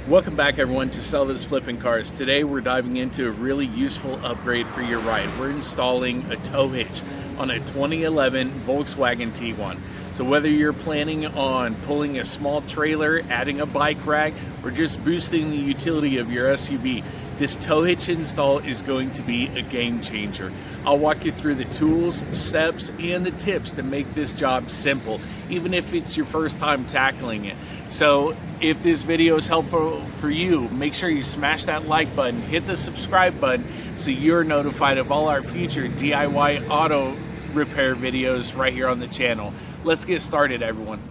Welcome back everyone to Sell Those Flipping Cars. Today we're diving into a really useful upgrade for your ride. We're installing a tow hitch on a 2011 Volkswagen Tiguan. So whether you're planning on pulling a small trailer, adding a bike rack, or just boosting the utility of your SUV, this tow hitch install is going to be a game changer. I'll walk you through the tools, steps, and the tips to make this job simple, even if it's your first time tackling it. So if this video is helpful for you, make sure you smash that like button, hit the subscribe button so you're notified of all our future DIY auto repair videos right here on the channel. Let's get started, everyone.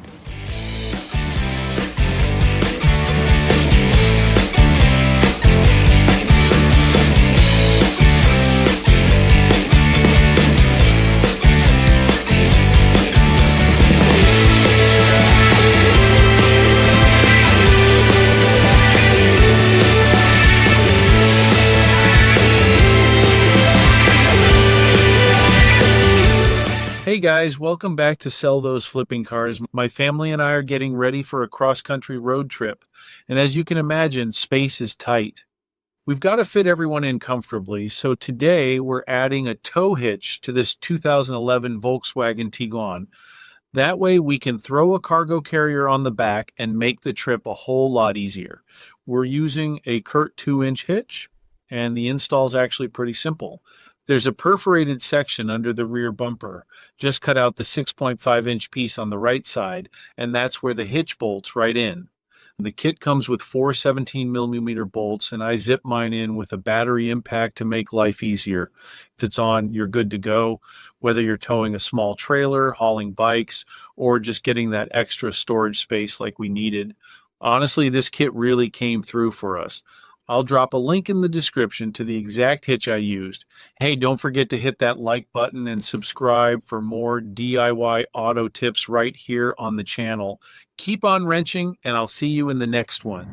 Hey guys, welcome back to Sell Those Flipping Cars. My family and I are getting ready for a cross-country road trip, and as you can imagine, space is tight. We've got to fit everyone in comfortably, so today we're adding a tow hitch to this 2011 Volkswagen Tiguan. That way we can throw a cargo carrier on the back and make the trip a whole lot easier. We're using a Curt 2-inch hitch, and the install is actually pretty simple. There's a perforated section under the rear bumper. Just cut out the 6.5-inch piece on the right side, and that's where the hitch bolts right in. The kit comes with 4 17mm bolts, and I zip mine in with a battery impact to make life easier. If it's on, you're good to go, whether you're towing a small trailer, hauling bikes, or just getting that extra storage space like we needed. Honestly, this kit really came through for us. I'll drop a link in the description to the exact hitch I used. Hey, don't forget to hit that like button and subscribe for more DIY auto tips right here on the channel. Keep on wrenching, and I'll see you in the next one.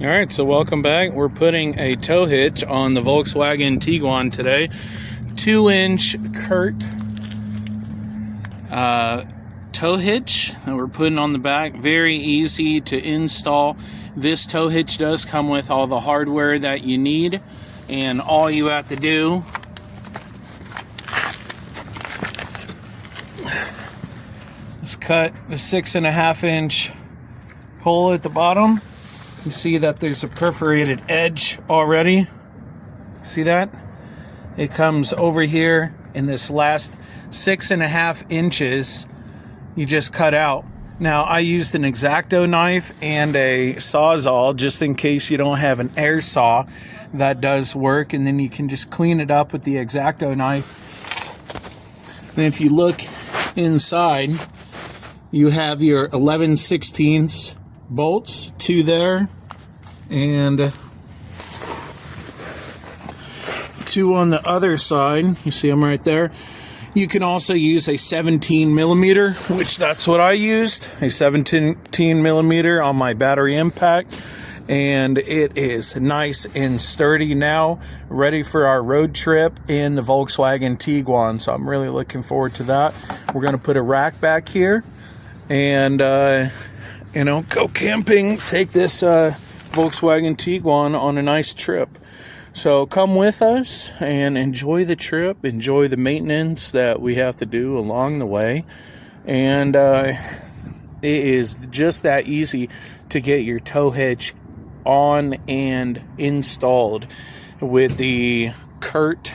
All right, so welcome back. We're putting a tow hitch on the Volkswagen Tiguan today. 2-inch Curt tow hitch that we're putting on the back. Very easy to install. This tow hitch does come with all the hardware that you need, and all you have to do is cut the 6.5-inch hole at the bottom. You see that there's a perforated edge already. See that? It comes over here in this last 6.5 inches you just cut out. Now, I used an X-Acto knife and a Sawzall just in case you don't have an air saw. That does work, and then you can just clean it up with the X-Acto knife. Then if you look inside, you have your 11/16 bolts, 2 there, and 2 on the other side. You see them right there. You can also use a 17mm, which that's what I used, a 17mm on my battery impact, and it is nice and sturdy now, ready for our road trip in the Volkswagen Tiguan. So I'm really looking forward to that. We're going to put a rack back here and, go camping, take this Volkswagen Tiguan on a nice trip. So come with us and enjoy the trip, enjoy the maintenance that we have to do along the way. And it is just that easy to get your tow hitch on and installed with the Curt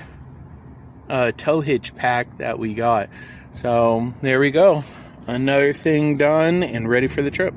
tow hitch pack that we got. So there we go. Another thing done and ready for the trip.